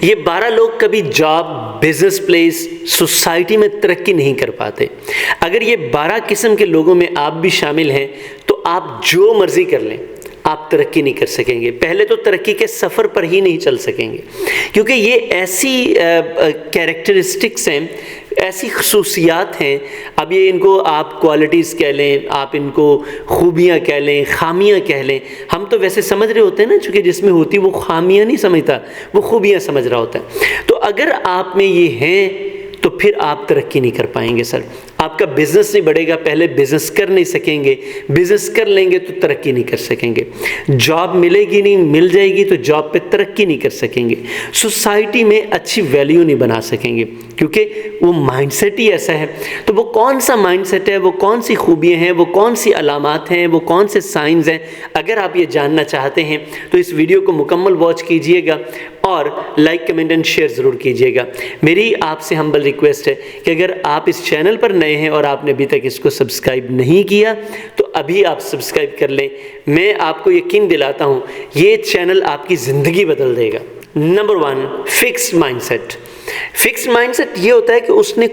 یہ 12 لوگ کبھی جاب، بزنس پلیس، سوسائٹی میں ترقی نہیں کر پاتے۔ اگر یہ 12 قسم کے لوگوں میں آپ بھی شامل ہیں تو آپ جو مرضی کر لیں، آپ ترقی نہیں کر سکیں گے۔ پہلے تو ترقی کے سفر پر ہی نہیں چل سکیں گے، کیونکہ یہ ایسی کیریکٹرسٹکس ہیں، ایسی خصوصیات ہیں۔ اب یہ ان کو آپ کوالٹیز کہہ لیں، آپ ان کو خوبیاں کہہ لیں، خامیاں کہہ لیں۔ ہم تو ویسے سمجھ رہے ہوتے ہیں نا، چونکہ جس میں ہوتی وہ خامیاں نہیں سمجھتا، وہ خوبیاں سمجھ رہا ہوتا ہے۔ تو اگر آپ میں یہ ہیں تو پھر آپ ترقی نہیں کر پائیں گے سر۔ آپ کا بزنس نہیں بڑھے گا، پہلے بزنس کر نہیں سکیں گے، بزنس کر لیں گے تو ترقی نہیں کر سکیں گے۔ جاب ملے گی نہیں، مل جائے گی تو جاب پہ ترقی نہیں کر سکیں گے۔ سوسائٹی میں اچھی ویلیو نہیں بنا سکیں گے، کیونکہ وہ مائنڈ سیٹ ہی ایسا ہے۔ تو وہ کون سا مائنڈ سیٹ ہے، وہ کون سی خوبیاں ہیں، وہ کون سی علامات ہیں، وہ کون سے سائنز ہیں، اگر آپ یہ جاننا چاہتے ہیں تو اس ویڈیو کو مکمل واچ کیجئے گا اور لائک، کمنٹ اینڈ شیئر ضرور کیجئے گا۔ میری آپ سے ہمبل ریکویسٹ ہے کہ اگر آپ اس چینل پر نئے ہیں اور آپ نے ابھی تک اس کو سبسکرائب نہیں کیا تو ابھی آپ سبسکرائب کر لیں۔ میں آپ کو یقین دلاتا ہوں یہ چینل آپ کی زندگی بدل دے گا۔ Number 1، fixed mindset. Fixed mindset یہ ہوتا ہے کہ اس نے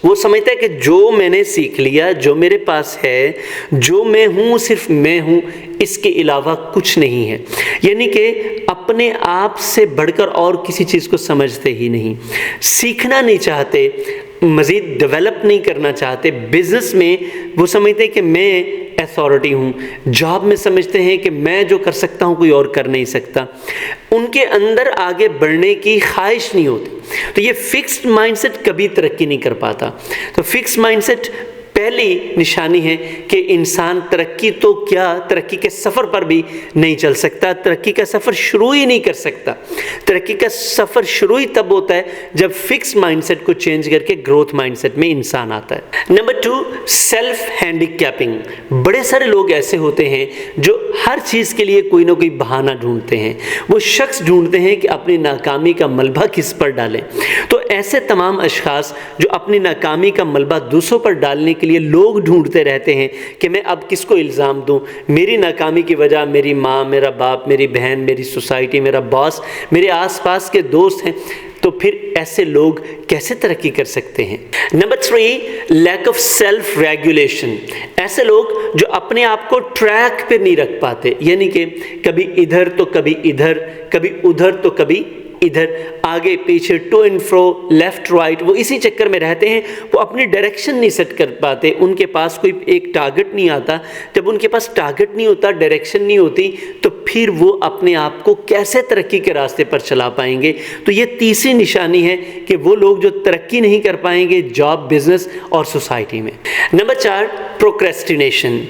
وہ سمجھتا ہے کہ جو میں نے سیکھ لیا، جو میرے پاس ہے، جو میں ہوں صرف میں ہوں، اس کے علاوہ کچھ نہیں ہے۔ یعنی کہ اپنے آپ سے بڑھ کر اور کسی چیز کو سمجھتے ہی نہیں، سیکھنا نہیں چاہتے، مزید ڈیولپ نہیں کرنا چاہتے۔ بزنس میں وہ سمجھتے ہیں کہ میں ایتھارٹی ہوں، جاب میں سمجھتے ہیں کہ میں جو کر سکتا ہوں کوئی اور کر نہیں سکتا۔ ان کے اندر آگے بڑھنے کی خواہش نہیں ہوتی، تو یہ فکسڈ مائنڈ سیٹ کبھی ترقی نہیں کر پاتا۔ تو فکسڈ مائنڈ سیٹ پہلی نشانی ہے کہ انسان ترقی تو کیا، ترقی کے سفر پر بھی نہیں چل سکتا، ترقی کا سفر شروع ہی نہیں کر سکتا۔ ترقی کا سفر شروع ہی تب ہوتا ہے جب فکس مائنڈ سیٹ کو چینج کر کے گروتھ مائنڈ سیٹ میں انسان آتا ہے۔ Number 2، self handy keeping. بڑے سارے لوگ ایسے ہوتے ہیں جو ہر چیز کے لیے کوئی نہ کوئی بہانہ ڈھونڈتے ہیں، وہ شخص ڈھونڈتے ہیں کہ اپنی ناکامی کا ملبہ کس پر ڈالیں۔ تو ایسے تمام اشخاص جو اپنی ناکامی کا ملبہ دوسروں پر ڈالنے کے لیے لوگ ڈھونڈتے رہتے ہیں کہ میں اب کس کو الزام دوں، میری ناکامی کی وجہ میری ماں، میرا باپ، میری بہن، میری سوسائٹی، میرا باس، میرے آس پاس کے دوست ہیں، تو پھر ایسے لوگ کیسے ترقی کر سکتے ہیں؟ Number 3، lack of self regulation. ایسے لوگ جو اپنے آپ کو ٹریک پہ نہیں رکھ پاتے، یعنی کہ کبھی ادھر تو کبھی ادھر، کبھی ادھر تو کبھی ادھر، آگے پیچھے، to and fro, left right, وہ اسی چکر میں رہتے ہیں۔ وہ اپنی ڈائریکشن نہیں سیٹ کر پاتے، ان کے پاس کوئی ایک ٹارگٹ نہیں آتا۔ جب ان کے پاس ٹارگٹ نہیں ہوتا، ڈائریکشن نہیں ہوتی، تو پھر وہ اپنے آپ کو کیسے ترقی کے راستے پر چلا پائیں گے؟ تو یہ تیسری نشانی ہے کہ وہ لوگ جو ترقی نہیں کر پائیں گے جاب، بزنس اور سوسائٹی میں۔ نمبر 4، پروکریسٹینیشن،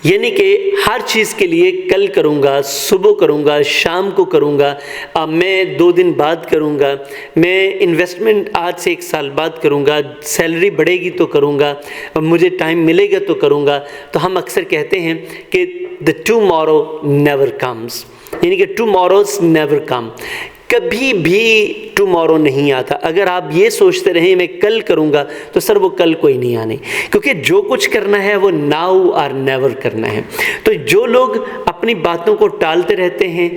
یعنی کہ ہر چیز کے لیے کل کروں گا، صبح کروں گا، شام کو کروں گا، میں 2 دن بعد کروں گا، میں انویسٹمنٹ آج سے 1 سال بعد کروں گا، سیلری بڑھے گی تو کروں گا، مجھے ٹائم ملے گا تو کروں گا۔ تو ہم اکثر کہتے ہیں کہ the tomorrow never comes، یعنی کہ tomorrows never come، کبھی بھی ٹمارو نہیں آتا۔ اگر آپ یہ سوچتے رہیں میں کل کروں گا تو سر وہ کل کوئی نہیں آنے، کیونکہ جو کچھ کرنا ہے وہ ناؤ اور نیور کرنا ہے۔ تو جو لوگ اپنی باتوں کو ٹالتے رہتے ہیں،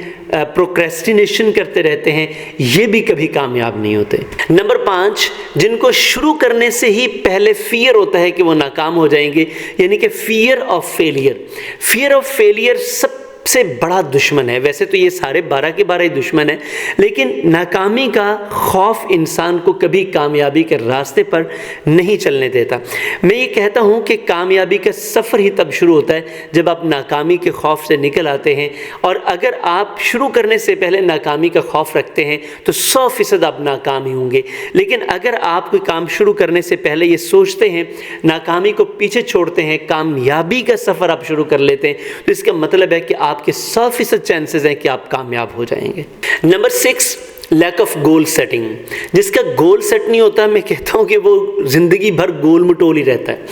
پروکریسٹینیشن کرتے رہتے ہیں، یہ بھی کبھی کامیاب نہیں ہوتے۔ نمبر 5، جن کو شروع کرنے سے ہی پہلے فیئر ہوتا ہے کہ وہ ناکام ہو جائیں گے، یعنی کہ fear of failure. Fear of failure سب سے بڑا دشمن ہے۔ ویسے تو یہ سارے 12 کے 12 ہی دشمن ہیں، لیکن ناکامی کا خوف انسان کو کبھی کامیابی کے راستے پر نہیں چلنے دیتا۔ میں یہ کہتا ہوں کہ کامیابی کا سفر ہی تب شروع ہوتا ہے جب آپ ناکامی کے خوف سے نکل آتے ہیں، اور اگر آپ شروع کرنے سے پہلے ناکامی کا خوف رکھتے ہیں تو 100% آپ ناکام ہی ہوں گے۔ لیکن اگر آپ کوئی کام شروع کرنے سے پہلے یہ سوچتے ہیں، ناکامی کو پیچھے چھوڑتے ہیں، کامیابی کا سفر آپ شروع کر لیتے ہیں، تو اس کا مطلب ہے کہ آپ کے 100% چانسز ہیں کہ آپ کامیاب ہو جائیں گے۔ Number 6، lack of goal setting. جس کا گول سیٹ نہیں ہوتا، میں کہتا ہوں کہ وہ زندگی بھر گول مٹول ہی رہتا ہے۔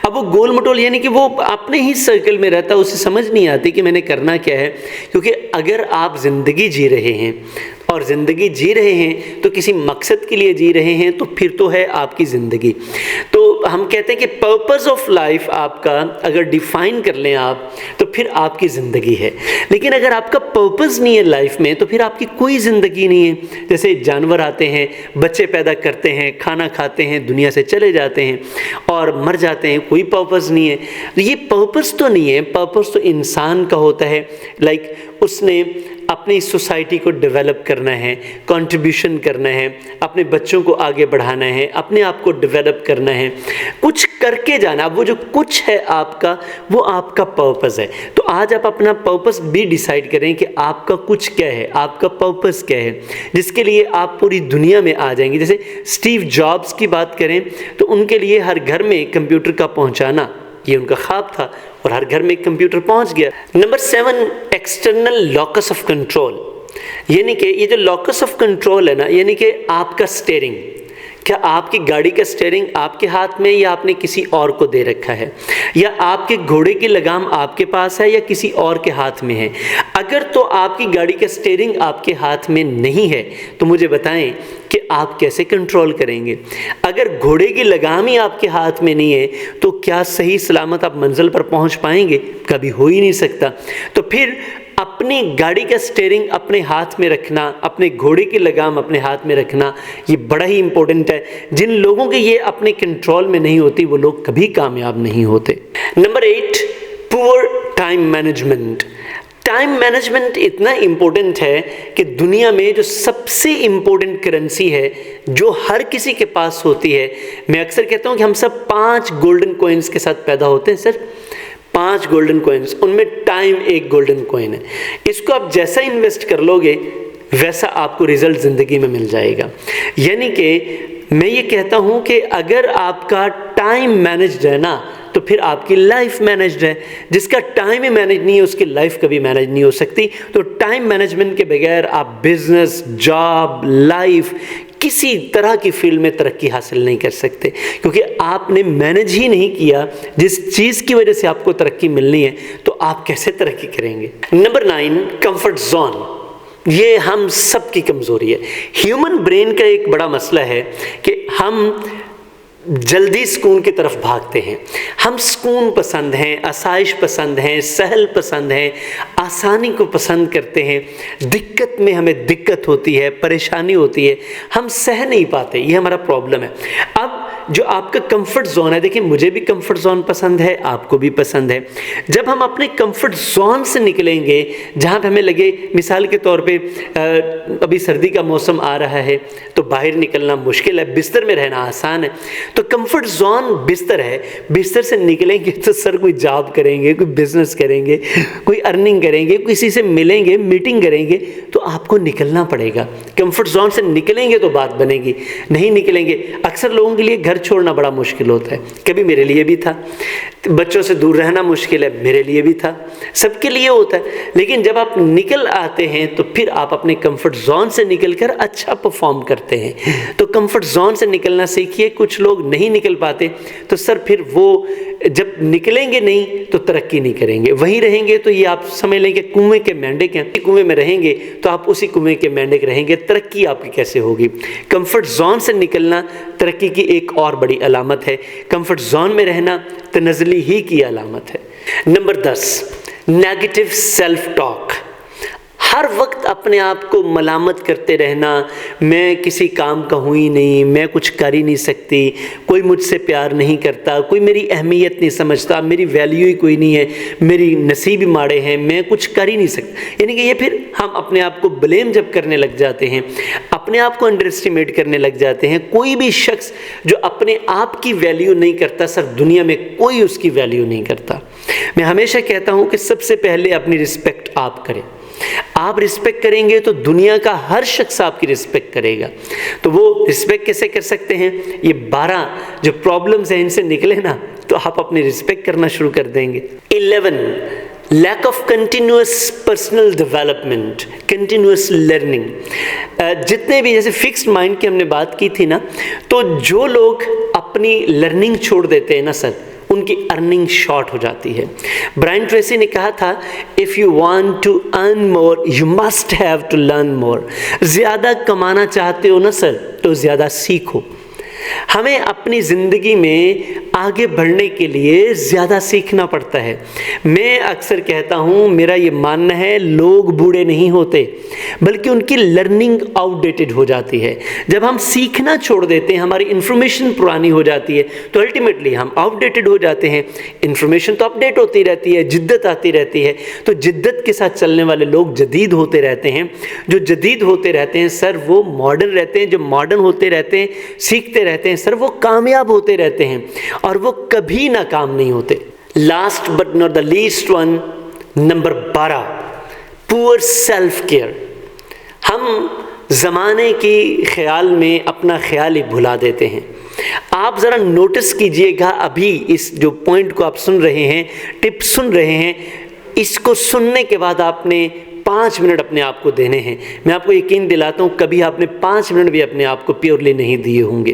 اب وہ گول مٹول یعنی کہ وہ اپنے ہی سرکل میں رہتا ہے، اسے سمجھ نہیں آتی کہ میں نے کرنا کیا ہے۔ کیونکہ اگر آپ زندگی جی رہے ہیں اور زندگی جی رہے ہیں تو کسی مقصد کے لیے جی رہے ہیں، تو پھر تو ہے آپ کی زندگی۔ تو ہم کہتے ہیں کہ پرپز آف لائف آپ کا اگر ڈیفائن کر لیں آپ تو پھر آپ کی زندگی ہے، لیکن اگر آپ کا پرپز نہیں ہے لائف میں تو پھر آپ کی کوئی زندگی نہیں ہے۔ جیسے جانور آتے ہیں، بچے پیدا کرتے ہیں، کھانا کھاتے ہیں، دنیا سے چلے جاتے ہیں اور مر جاتے ہیں، کوئی پرپز نہیں ہے۔ یہ پرپز تو نہیں ہے، پرپز تو انسان کا ہوتا ہے، اس نے اپنی سوسائٹی کو ڈیولپ کرنا ہے، کنٹریبیوشن کرنا ہے، اپنے بچوں کو آگے بڑھانا ہے، اپنے آپ کو ڈیولپ کرنا ہے، کچھ کر کے جانا۔ اب وہ جو کچھ ہے آپ کا، وہ آپ کا پرپز ہے۔ تو آج آپ اپنا پرپز بھی ڈیسائیڈ کریں کہ آپ کا کچھ کیا ہے، آپ کا پرپز کیا ہے، جس کے لیے آپ پوری دنیا میں آ جائیں گے۔ جیسے اسٹیو جابس کی بات کریں تو ان کے لیے ہر گھر میں کمپیوٹر کا پہنچانا یہ ان کا خواب تھا، اور ہر گھر میں ایک کمپیوٹر پہنچ گیا۔ Number 7، external locus of control, یعنی کہ یہ جو لوکس آف کنٹرول ہے نا، یعنی کہ آپ کا سٹیئرنگ، کیا آپ کی گاڑی کا سٹیئرنگ آپ کے ہاتھ میں یا آپ نے کسی اور کو دے رکھا ہے، یا آپ کے گھوڑے کی لگام آپ کے پاس ہے یا کسی اور کے ہاتھ میں ہے؟ اگر تو آپ کی گاڑی کا سٹیئرنگ آپ کے ہاتھ میں نہیں ہے تو مجھے بتائیں کہ آپ کیسے کنٹرول کریں گے؟ اگر گھوڑے کی لگام ہی آپ کے ہاتھ میں نہیں ہے تو کیا صحیح سلامت آپ منزل پر پہنچ پائیں گے؟ کبھی ہو ہی نہیں سکتا۔ تو پھر اپنی گاڑی کا سٹیئرنگ اپنے ہاتھ میں رکھنا، اپنے گھوڑے کی لگام اپنے ہاتھ میں رکھنا، یہ بڑا ہی امپورٹنٹ ہے۔ جن لوگوں کے یہ اپنے کنٹرول میں نہیں ہوتی وہ لوگ کبھی کامیاب نہیں ہوتے۔ نمبر 8، پور ٹائم مینجمنٹ۔ ٹائم مینجمنٹ اتنا امپورٹنٹ ہے کہ دنیا میں جو سب سے امپورٹنٹ کرنسی ہے جو ہر کسی کے پاس ہوتی ہے، میں اکثر کہتا ہوں کہ ہم سب 5 گولڈن کوئنز کے ساتھ پیدا ہوتے ہیں، سر 5 گولڈن کوئنز، ان میں ٹائم ایک گولڈن کوئن ہے۔ اس کو آپ جیسا انویسٹ کر لو گے ویسا آپ کو رزلٹ زندگی میں مل جائے گا۔ یعنی کہ میں یہ کہتا ہوں کہ اگر آپ کا ٹائم مینجڈ ہے نا تو پھر آپ کی لائف مینجڈ ہے۔ جس کا ٹائم ہی مینج نہیں ہے اس کی لائف کبھی مینج نہیں ہو سکتی۔ تو ٹائم مینجمنٹ کے بغیر آپ بزنس، جاب، لائف، کسی طرح کی فیلڈ میں ترقی حاصل نہیں کر سکتے، کیونکہ آپ نے مینج ہی نہیں کیا جس چیز کی وجہ سے آپ کو ترقی ملنی ہے، تو آپ کیسے ترقی کریں گے؟ Number 9، comfort zone. یہ ہم سب کی کمزوری ہے۔ ہیومن برین کا ایک بڑا مسئلہ ہے کہ ہم جلدی سکون کی طرف بھاگتے ہیں۔ ہم سکون پسند ہیں، آسائش پسند ہیں، سہل پسند ہیں، آسانی کو پسند کرتے ہیں۔ دقت میں ہمیں دقت ہوتی ہے، پریشانی ہوتی ہے، ہم سہ نہیں پاتے، یہ ہمارا پرابلم ہے۔ اب جو آپ کا کمفرٹ زون ہے، دیکھیں مجھے بھی کمفرٹ زون پسند ہے، آپ کو بھی پسند ہے۔ جب ہم اپنے کمفرٹ زون سے نکلیں گے، جہاں پہ ہمیں لگے، مثال کے طور پہ ابھی سردی کا موسم آ رہا ہے تو باہر نکلنا مشکل ہے، بستر میں رہنا آسان ہے، تو کمفرٹ زون بستر ہے۔ بستر سے نکلیں گے تو سر کوئی جاب کریں گے، کوئی بزنس کریں گے، کوئی ارننگ کریں گے، کسی سے ملیں گے، میٹنگ کریں گے، تو آپ کو نکلنا پڑے گا۔ کمفرٹ زون سے نکلیں گے تو بات بنے گی، نہیں نکلیں گے۔ اکثر لوگوں کے لیے گھر چھوڑنا بڑا مشکل ہوتا ہے، کبھی میرے لیے بھی تھا۔ بچوں سے دور رہنا مشکل ہے، میرے لیے بھی تھا، سب کے لیے ہوتا ہے۔ لیکن جب آپ نکل آتے ہیں تو پھر آپ اپنے کمفرٹ زون سے نکل کر اچھا پرفارم کرتے ہیں۔ تو کمفرٹ زون سے نکلنا سیکھیے۔ کچھ لوگ نہیں نکل پاتے تو سر پھر وہ جب نکلیں گے نہیں تو ترقی نہیں کریں گے، وہیں رہیں گے تو یہ آپ سمجھ لیں کہ کنویں کے مینڈک ہیں، کنویں میں رہیں گے تو آپ اسی کنویں کے مینڈک رہیں گے، ترقی آپ کی کیسے ہوگی؟ کمفرٹ زون سے نکلنا ترقی کی ایک اور بڑی علامت ہے، کمفرٹ زون میں رہنا تنزلی ہی کی علامت ہے۔ Number 10، negative self talk. ہر وقت اپنے آپ کو ملامت کرتے رہنا، میں کسی کام کا ہوں ہی نہیں، میں کچھ کر ہی نہیں سکتی، کوئی مجھ سے پیار نہیں کرتا، کوئی میری اہمیت نہیں سمجھتا، میری ویلیو ہی کوئی نہیں ہے، میری نصیب ہی ماڑے ہیں، میں کچھ کر ہی نہیں سکتا۔ یعنی کہ یہ پھر ہم اپنے آپ کو بلیم جب کرنے لگ جاتے ہیں، اپنے آپ کو انڈر اسٹیمیٹ کرنے لگ جاتے ہیں۔ کوئی بھی شخص جو اپنے آپ کی ویلیو نہیں کرتا، سر دنیا میں کوئی اس کی ویلیو نہیں کرتا۔ میں ہمیشہ کہتا ہوں کہ سب سے پہلے اپنی رسپیکٹ آپ کریں۔ آپ رسپیکٹ کریں گے تو دنیا کا ہر شخص آپ کی رسپیکٹ کرے گا۔ تو وہ رسپیکٹ کیسے کر سکتے ہیں؟ یہ 12 جو پرابلمز ہیں ان سے نکلے نا تو آپ اپنی رسپیکٹ کرنا شروع کر دیں گے۔ 11، lack of continuous personal development, continuous learning. جتنے بھی جیسے فکسڈ مائنڈ کی ہم نے بات کی تھی نا، تو جو لوگ اپنی لرننگ چھوڑ دیتے ہیں نا سر، ان کی ارننگ شارٹ ہو جاتی ہے۔ برائن ٹریسی نے کہا تھا if you want to earn more you must have to learn more۔ زیادہ کمانا چاہتے ہو نا سر تو زیادہ سیکھو۔ ہمیں اپنی زندگی میں آگے بڑھنے کے لیے زیادہ سیکھنا پڑتا ہے۔ میں اکثر کہتا ہوں، میرا یہ ماننا ہے، لوگ بوڑھے نہیں ہوتے بلکہ ان کی لرننگ آؤٹ ڈیٹڈ ہو جاتی ہے۔ جب ہم سیکھنا چھوڑ دیتے ہیں، ہماری انفارمیشن پرانی ہو جاتی ہے، تو الٹیمیٹلی ہم آؤٹ ڈیٹڈ ہو جاتے ہیں۔ انفارمیشن تو اپڈیٹ ہوتی رہتی ہے، جدت آتی رہتی ہے، تو جدت کے ساتھ چلنے والے لوگ جدید ہوتے رہتے ہیں۔ جو جدید ہوتے رہتے ہیں سر، وہ ماڈرن رہتے ہیں۔ جو ماڈرن ہوتے رہتے ہیں، سیکھتے رہتے ہیں سر، وہ کامیاب ہوتے رہتے ہیں اور وہ کبھی ناکام نہیں ہوتے۔ Last but not the least one, number 12، پور سیلف کیئر۔ ہم زمانے کی خیال میں اپنا خیال ہی بھلا دیتے ہیں۔ آپ ذرا نوٹس کیجئے گا، ابھی اس جو پوائنٹ کو آپ سن رہے ہیں، ٹپ سن رہے ہیں، اس کو سننے کے بعد آپ نے 5 منٹ اپنے آپ کو دینے ہیں۔ میں آپ کو یقین دلاتا ہوں، کبھی آپ نے 5 منٹ بھی اپنے آپ کو پیورلی نہیں دیے ہوں گے۔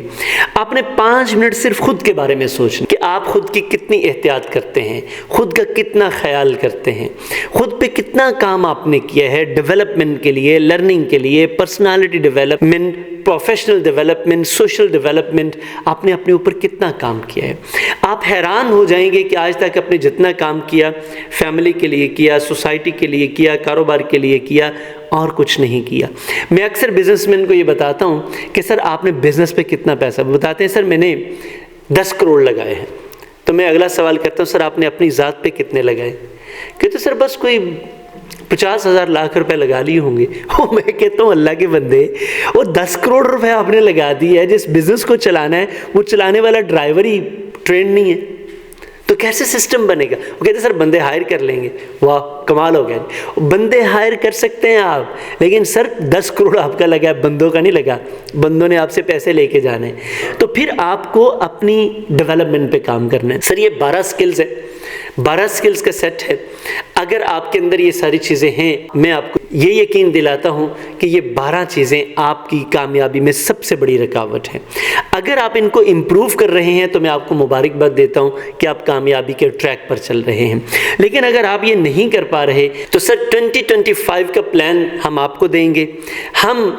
آپ نے 5 منٹ صرف خود کے بارے میں سوچنا کہ آپ خود کی کتنی احتیاط کرتے ہیں، خود کا کتنا خیال کرتے ہیں، خود پہ کتنا کام آپ نے کیا ہے ڈیولپمنٹ کے لیے، لرننگ کے لیے، personality development, professional development, social development, آپ نے اپنے اوپر کتنا کام کیا ہے۔ آپ حیران ہو جائیں گے کہ آج تک آپ نے جتنا کام کیا، فیملی کے لیے کیا، سوسائٹی کے لیے کیا، کاروبار کے لیے کیا، اور کچھ نہیں کیا۔ میں اکثر بزنس مین کو یہ بتاتا ہوں کہ سر آپ نے بزنس پہ کتنا پیسہ، بتاتے ہیں سر میں نے 10 کروڑ لگائے ہیں۔ تو میں اگلا سوال کرتا ہوں، سر آپ نے اپنی ذات پہ کتنے لگائے؟ کہتے سر بس کوئی 50,000 لاکھ روپے لگا لیے ہوں گے۔ میں کہتا ہوں اللہ کے بندے، وہ 10 کروڑ روپے آپ نے لگا دی ہے، جس بزنس کو چلانا ہے وہ چلانے والا ڈرائیور ہی ٹرینڈ نہیں ہے، تو کیسے سسٹم بنے گا؟ وہ کہتے ہیں سر بندے ہائر کر لیں گے۔ واہ کمال ہو گیا، بندے ہائر کر سکتے ہیں آپ، لیکن سر 10 کروڑ آپ کا لگا ہے، بندوں کا نہیں لگا، بندوں نے آپ سے پیسے لے کے جانے۔ تو پھر آپ کو اپنی ڈیولپمنٹ پہ کام کرنا ہے۔ سر یہ 12 سکلز ہے، 12 سکلز کا سیٹ ہے۔ اگر آپ کے اندر یہ ساری چیزیں ہیں، میں آپ کو یہ یقین دلاتا ہوں کہ یہ 12 چیزیں آپ کی کامیابی میں سب سے بڑی رکاوٹ ہیں۔ اگر آپ ان کو امپروو کر رہے ہیں تو میں آپ کو مبارکباد دیتا ہوں کہ آپ کامیابی کے ٹریک پر چل رہے ہیں۔ لیکن اگر آپ یہ نہیں کر پا رہے تو سر 2025 کا پلان ہم آپ کو دیں گے۔ ہم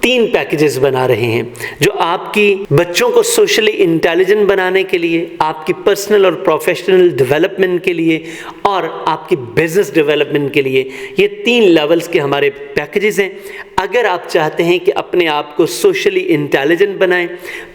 3 پیکیجز بنا رہے ہیں جو آپ کی بچوں کو سوشلی انٹیلیجنٹ بنانے کے لیے، آپ کی پرسنل اور پروفیشنل ڈیولپمنٹ کے لیے، اور آپ کی بزنس ڈیولپمنٹ کے لیے۔ یہ 3 لیولز کے ہمارے پیکیجز ہیں۔ اگر آپ چاہتے ہیں کہ اپنے آپ کو سوشلی انٹیلیجنٹ بنائیں،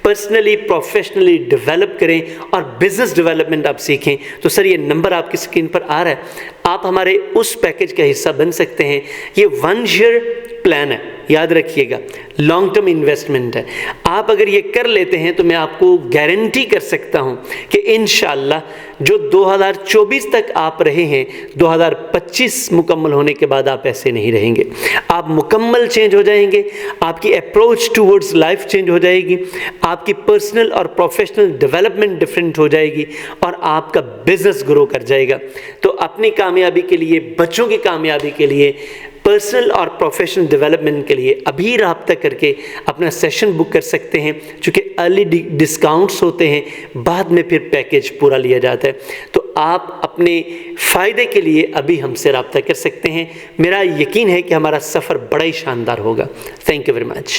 پرسنلی پروفیشنلی ڈیولپ کریں اور بزنس ڈیولپمنٹ آپ سیکھیں، تو سر یہ نمبر آپ کی اسکرین پر آ رہا ہے، آپ ہمارے اس پیکیج کا حصہ بن سکتے ہیں۔ یہ 1 ایئر پلان ہے، یاد رکھیے گا، لانگ ٹرم انویسٹمنٹ ہے۔ آپ اگر یہ کر لیتے ہیں تو میں آپ کو گارنٹی کر سکتا ہوں کہ انشاءاللہ جو 2024 تک آپ رہے ہیں، 2025 مکمل ہونے کے بعد آپ ایسے نہیں رہیں گے۔ آپ مکمل چینج ہو جائیں گے، آپ کی اپروچ ٹورڈز لائف چینج ہو جائے گی، آپ کی پرسنل اور پروفیشنل ڈیولپمنٹ ڈفرینٹ ہو جائے گی، اور آپ کا بزنس گرو کر جائے گا۔ تو اپنی کامیابی کے لیے، بچوں کی کامیابی کے لیے، پرسنل اور پروفیشنل ڈیولپمنٹ کے لیے ابھی رابطہ کر کے اپنا سیشن بک کر سکتے ہیں، چونکہ ارلی ڈسکاؤنٹس ہوتے ہیں، بعد میں پھر پیکیج پورا لیا جاتا ہے۔ تو آپ اپنے فائدے کے لیے ابھی ہم سے رابطہ کر سکتے ہیں۔ میرا یقین ہے کہ ہمارا سفر بڑا ہی شاندار ہوگا۔ Thank you very much.